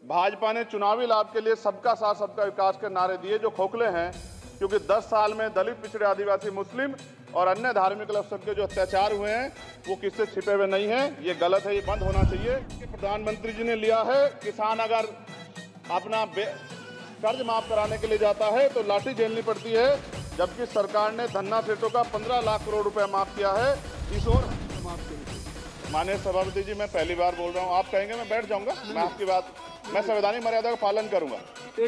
भाजपा ने चुनावी लाभ के लिए सबका साथ सबका विकास के नारे दिए जो खोखले हैं, क्योंकि 10 साल में दलित, पिछड़े, आदिवासी, मुस्लिम और अन्य धार्मिक अल्पसंख्यक के जो अत्याचार हुए हैं वो किससे छिपे हुए नहीं हैं। ये गलत है, ये बंद होना चाहिए। प्रधानमंत्री जी ने लिया है, किसान अगर अपना कर्ज माफ कराने के लिए जाता है तो लाठी झेलनी पड़ती है, जबकि सरकार ने धन्ना सेठों का 15 लाख करोड़ रुपया माफ किया है। इस ओर माननीय सभापति जी, मैं पहली बार बोल रहा हूँ, आप कहेंगे मैं बैठ जाऊंगा, मैं आपकी बात, मैं संवैधानिक मर्यादा का पालन करूंगा,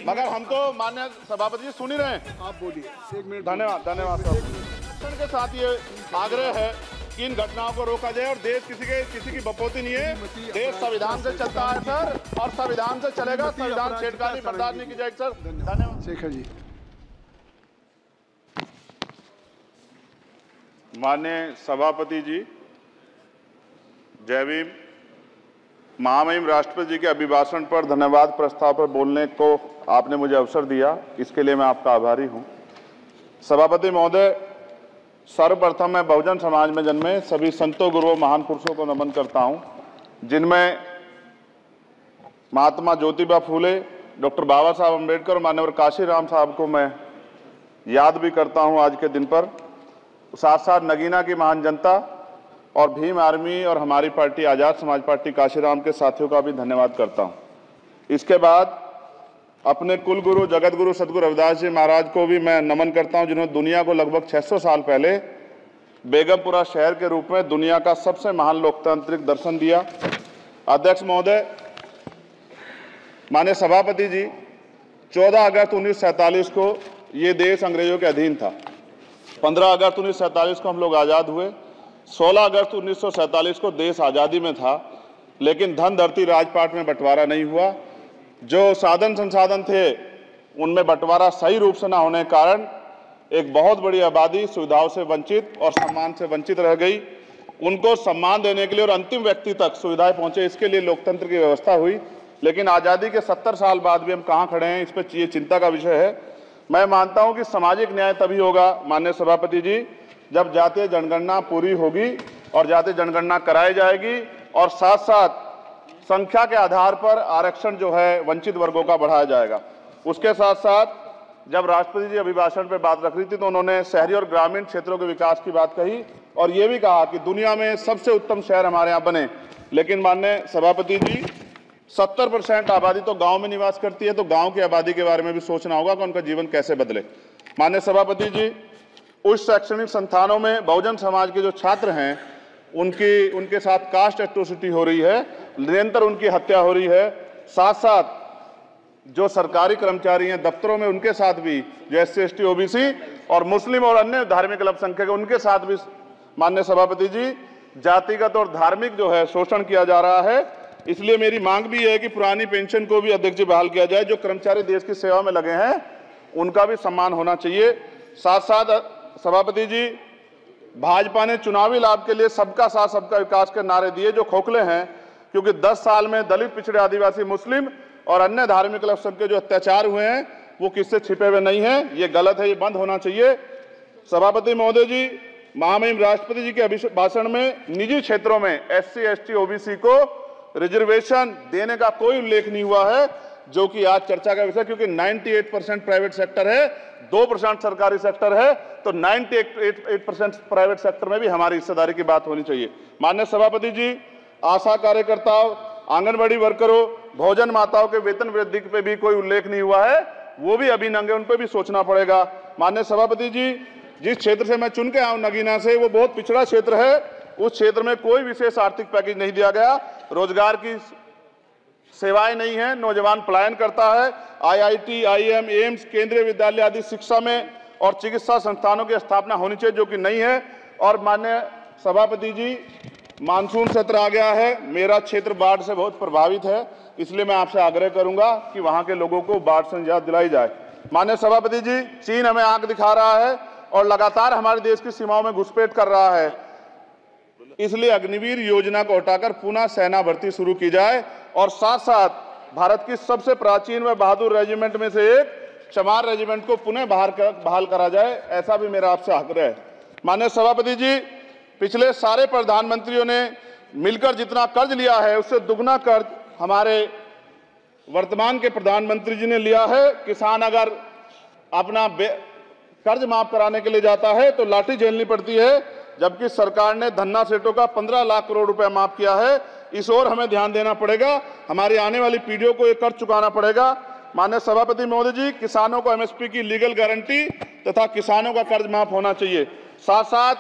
मगर हम तो माननीय सभापति जी सुन ही रहे हैं। आप बोलिए, 1 मिनट। धन्यवाद साहब। के साथ ये आग्रह है कि इन घटनाओं को रोका जाए और देश किसी की बपोती नहीं है, देश संविधान से चलता है सर, और संविधान से चलेगा, संविधान छेड़खानी बर्दाश्त नहीं की जाएगी सर। धन्यवाद। शेखर जी। माननीय सभापति जी, जय भीम। महामहिम राष्ट्रपति जी के अभिभाषण पर धन्यवाद प्रस्ताव पर बोलने को आपने मुझे अवसर दिया, इसके लिए मैं आपका आभारी हूं। सभापति महोदय, सर्वप्रथम मैं बहुजन समाज में जन्मे सभी संतों, गुरुओं, महान पुरुषों को नमन करता हूं, जिनमें महात्मा ज्योतिबा फूले, डॉक्टर बाबा साहब अम्बेडकर और मान्यवर काशीराम साहब को मैं याद भी करता हूं आज के दिन पर। साथ साथ नगीना की महान जनता और भीम आर्मी और हमारी पार्टी आज़ाद समाज पार्टी काशीराम के साथियों का भी धन्यवाद करता हूं। इसके बाद अपने कुल गुरु जगत गुरु सदगुरु रविदास जी महाराज को भी मैं नमन करता हूं, जिन्होंने दुनिया को लगभग 600 साल पहले बेगमपुरा शहर के रूप में दुनिया का सबसे महान लोकतांत्रिक दर्शन दिया। अध्यक्ष महोदय, माननीय सभापति जी, 14 अगस्त 1947 को ये देश अंग्रेजों के अधीन था। 15 अगस्त 1947 को हम लोग आज़ाद हुए। 16 अगस्त 1947 को देश आज़ादी में था, लेकिन धन धरती राजपाट में बंटवारा नहीं हुआ। जो साधन संसाधन थे उनमें बंटवारा सही रूप से न होने के कारण एक बहुत बड़ी आबादी सुविधाओं से वंचित और सम्मान से वंचित रह गई। उनको सम्मान देने के लिए और अंतिम व्यक्ति तक सुविधाएं पहुंचे, इसके लिए लोकतंत्र की व्यवस्था हुई। लेकिन आज़ादी के 70 साल बाद भी हम कहाँ खड़े हैं, इस पर ये चिंता का विषय है। मैं मानता हूं कि सामाजिक न्याय तभी होगा माननीय सभापति जी, जब जातीय जनगणना पूरी होगी और जातीय जनगणना कराई जाएगी और साथ साथ संख्या के आधार पर आरक्षण जो है वंचित वर्गों का बढ़ाया जाएगा। उसके साथ साथ जब राष्ट्रपति जी अभिभाषण पर बात रख रही थी तो उन्होंने शहरी और ग्रामीण क्षेत्रों के विकास की बात कही और ये भी कहा कि दुनिया में सबसे उत्तम शहर हमारे यहाँ बने। लेकिन माननीय सभापति जी, 70% आबादी तो गांव में निवास करती है, तो गांव की आबादी के बारे में भी सोचना होगा कि उनका जीवन कैसे बदले। माननीय सभापति जी, उच्च शैक्षणिक संस्थानों में बहुजन समाज के जो छात्र हैं उनके साथ कास्ट एट्रोसिटी हो रही है, निरंतर उनकी हत्या हो रही है। साथ साथ जो सरकारी कर्मचारी हैं दफ्तरों में, उनके साथ भी जो SC ST OBC और मुस्लिम और अन्य धार्मिक अल्पसंख्यक है उनके साथ भी माननीय सभापति जी जातिगत और धार्मिक जो है शोषण किया जा रहा है। इसलिए मेरी मांग भी है कि पुरानी पेंशन को भी अध्यक्ष जी बहाल किया जाए। जो कर्मचारी देश की सेवा में लगे हैं उनका भी सम्मान होना चाहिए। साथ साथ सभापति जी, भाजपा ने चुनावी लाभ के लिए सबका साथ सबका विकास के नारे दिए जो खोखले हैं, क्योंकि 10 साल में दलित, पिछड़े, आदिवासी, मुस्लिम और अन्य धार्मिक अल्पसंख्यक के जो अत्याचार हुए हैं वो किससे छिपे हुए नहीं हैं। ये गलत है, ये बंद होना चाहिए। सभापति महोदय जी, महामहिम राष्ट्रपति जी के अभिभाषण में निजी क्षेत्रों में SC ST OBC को रिजर्वेशन देने का कोई उल्लेख नहीं हुआ है, जो कि आज चर्चा का विषय, क्योंकि 98% प्राइवेट सेक्टर है, 2% सरकारी सेक्टर है, तो 98% प्राइवेट सेक्टर में भी हमारी हिस्सेदारी की बात होनी चाहिए। माननीय सभापति जी, आशा कार्यकर्ताओं, आंगनबाड़ी वर्करों, भोजन माताओं के वेतन वृद्धि पे भी कोई उल्लेख नहीं हुआ है, वो भी अभी नंगे, उन पर भी सोचना पड़ेगा। माननीय सभापति जी, जिस क्षेत्र से मैं चुन के आऊं नगीना से, वो बहुत पिछड़ा क्षेत्र है, उस क्षेत्र में कोई विशेष आर्थिक पैकेज नहीं दिया गया, रोजगार की सेवाएं नहीं है, नौजवान पलायन करता है। IIT, IIM, एम्स, केंद्रीय विद्यालय आदि शिक्षा में और चिकित्सा संस्थानों की स्थापना होनी चाहिए, जो कि नहीं है। और माननीय सभापति जी, मानसून सत्र आ गया है, मेरा क्षेत्र बाढ़ से बहुत प्रभावित है, इसलिए मैं आपसे आग्रह करूंगा कि वहां के लोगों को बाढ़ से निजात दिलाई जाए। माननीय सभापति जी, चीन हमें आंख दिखा रहा है और लगातार हमारे देश की सीमाओं में घुसपैठ कर रहा है, इसलिए अग्निवीर योजना को हटाकर पुनः सेना भर्ती शुरू की जाए और साथ साथ भारत की सबसे प्राचीन व बहादुर रेजिमेंट में से एक चमार रेजिमेंट को पुनः बहाल करा जाए, ऐसा भी मेरा आपसे आग्रह है। माननीय सभापति जी, पिछले सारे प्रधानमंत्रियों ने मिलकर जितना कर्ज लिया है उससे दुगना कर्ज हमारे वर्तमान के प्रधानमंत्री जी ने लिया है। किसान अगर अपना कर्ज माफ कराने के लिए जाता है तो लाठी झेलनी पड़ती है, जबकि सरकार ने धन्ना सेठों का 15 लाख करोड़ रुपए माफ किया है। इस ओर हमें ध्यान देना पड़ेगा, हमारी आने वाली पीढ़ियों को ये कर्ज चुकाना पड़ेगा। माननीय सभापति महोदय जी, किसानों को एमएसपी की लीगल गारंटी तथा किसानों का कर्ज माफ होना चाहिए। साथ साथ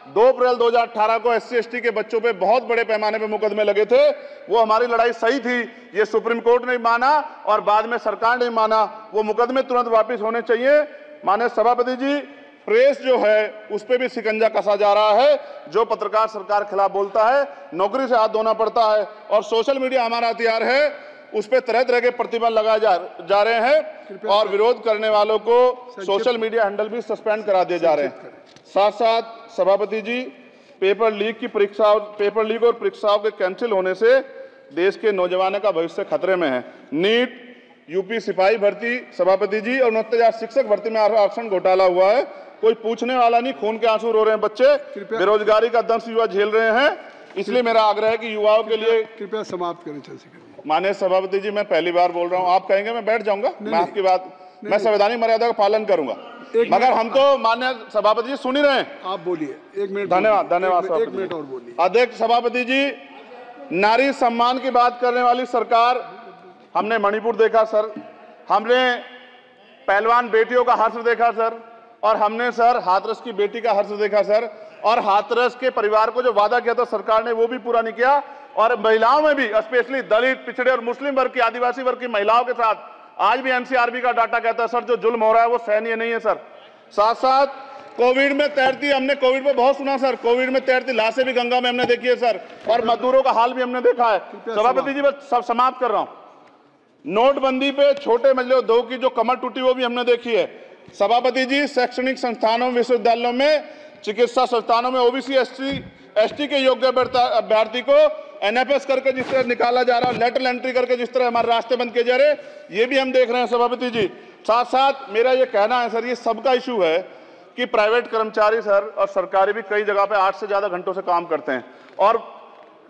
2 अप्रैल 2018 को SC/ST के बच्चों पे बहुत बड़े पैमाने पे मुकदमे लगे थे। वो हमारी लड़ाई सही थी, ये सुप्रीम कोर्ट ने माना और बाद में सरकार ने माना। वो मुकदमे तुरंत वापस होने चाहिए। माननीय सभापति जी, प्रेस जो है उस पर भी शिकंजा कसा जा रहा है। जो पत्रकार सरकार के खिलाफ बोलता है, नौकरी से हाथ धोना पड़ता है। और सोशल मीडिया हमारा हथियार है, उस पर तरह तरह के प्रतिबंध लगाए जा रहे हैं और विरोध करने वालों को सोशल मीडिया हैंडल भी सस्पेंड करा दिए जा रहे हैं। साथ साथ सभापति जी, पेपर लीक और परीक्षाओं के कैंसिल होने से देश के नौजवानों का भविष्य खतरे में है। नीट, यूपी सिपाही भर्ती सभापति जी और 69,000 शिक्षक भर्ती में आरक्षण घोटाला हुआ है, कोई पूछने वाला नहीं। खून के आंसू रो रहे हैं बच्चे, बेरोजगारी का दंश युवा झेल रहे हैं। इसलिए मेरा आग्रह है कि युवाओं के लिए कृपया समाप्त करें। चंद्रशेखर, माननीय सभापति जी, मैं पहली बार बोल रहा हूं, आप कहेंगे मैं बैठ जाऊंगा। मैं आपकी बात, मैं संवैधानिक मर्यादा का पालन करूंगा, मगर हम तो माननीय सभापति जी सुन ही रहे हैं। आप बोलिए, 1 मिनट। धन्यवाद। 1 मिनट और बोलिए। अध्यक्ष सभापति जी, नारी सम्मान की बात करने वाली सरकार, हमने मणिपुर देखा सर, हमने पहलवान बेटियों का हर्ष देखा सर, और हमने सर हाथरस की बेटी का हर्ष देखा सर, और हाथरस के परिवार को जो वादा किया था सरकार ने वो भी पूरा नहीं किया। और महिलाओं में भी, स्पेशली दलित, पिछड़े और मुस्लिम वर्ग की, आदिवासी वर्ग की महिलाओं के साथ आज भी NCRB का डाटा कहता है सर, जो जुल्म हो रहा है वो सहनीय नहीं है सर। साथ साथ कोविड में तैरती, हमने कोविड में बहुत सुना सर, कोविड में तैरती लाशें भी गंगा में हमने देखी है सर, और मजदूरों का हाल भी हमने देखा है। सभापति जी, बस सब समाप्त कर रहा हूं। नोटबंदी पे छोटे मझले उद्योग की जो कमर टूटी वो भी हमने देखी है। सभापति जी, शैक्षणिक संस्थानों, विश्वविद्यालयों में, चिकित्सा संस्थानों में OBC ST के योग्य अभ्यर्थी को NFS करके जिस तरह निकाला जा रहा है, लेटरल एंट्री करके जिस तरह हमारे रास्ते बंद किए जा रहे, ये भी हम देख रहे हैं सभापति जी। साथ साथ मेरा ये कहना है सर, ये सबका इशू है कि प्राइवेट कर्मचारी सर और सरकारी भी कई जगह पे 8 से ज्यादा घंटों से काम करते हैं और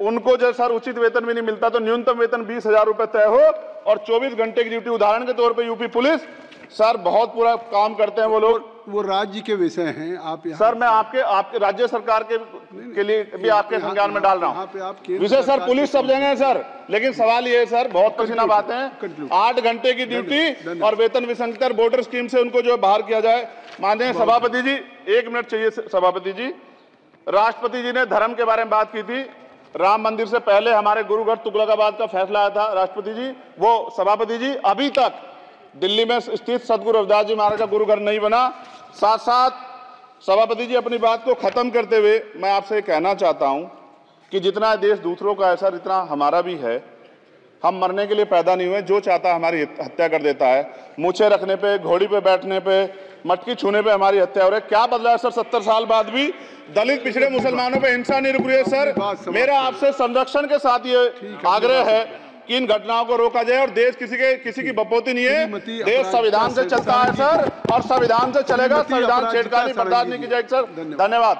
उनको जो सर उचित वेतन भी नहीं मिलता। तो न्यूनतम वेतन 20,000 रुपए तय हो और 24 घंटे की ड्यूटी। उदाहरण के तौर पे यूपी पुलिस सर बहुत पूरा काम करते हैं वो लोग। वो राज्य के विषय हैं। आप सर मैं आपके राज्य सरकार के लिए भी आपके संज्ञान में डाल रहा हूँ विषय सर। पुलिस सब जगह है सर, लेकिन सवाल ये है सर, बहुत पसीना बातें हैं, 8 घंटे की ड्यूटी और वेतन विसंगति, बॉर्डर स्कीम से उनको जो बाहर किया जाए। माननीय सभापति जी, 1 मिनट चाहिए सभापति जी। राष्ट्रपति जी ने धर्म के बारे में बात की थी। राम मंदिर से पहले हमारे गुरुघर तुगलकाबाद का फैसला आया था राष्ट्रपति जी, वो सभापति जी अभी तक दिल्ली में स्थित सदगुरु रविदास जी महाराज का गुरुघर नहीं बना। साथ साथ सभापति जी, अपनी बात को खत्म करते हुए मैं आपसे कहना चाहता हूं कि जितना देश दूसरों का है सर, इतना हमारा भी है। हम मरने के लिए पैदा नहीं हुए, जो चाहता है हमारी हत्या कर देता है। मूछें रखने पे, घोड़ी पे बैठने पे, मटकी छूने पे हमारी हत्या हो रही है। क्या बदला है सर 70 साल बाद भी? दलित, पिछड़े, मुसलमानों पे हिंसा नहीं रुक रही है सर। मेरा आपसे संरक्षण के साथ ये आग्रह है कि इन घटनाओं को रोका जाए और देश किसी की बपोती नहीं है। देश संविधान से चलता है सर और संविधान से चलेगा। संविधान छेड़खानी बर्दाश्त नहीं की जाएगी सर। धन्यवाद।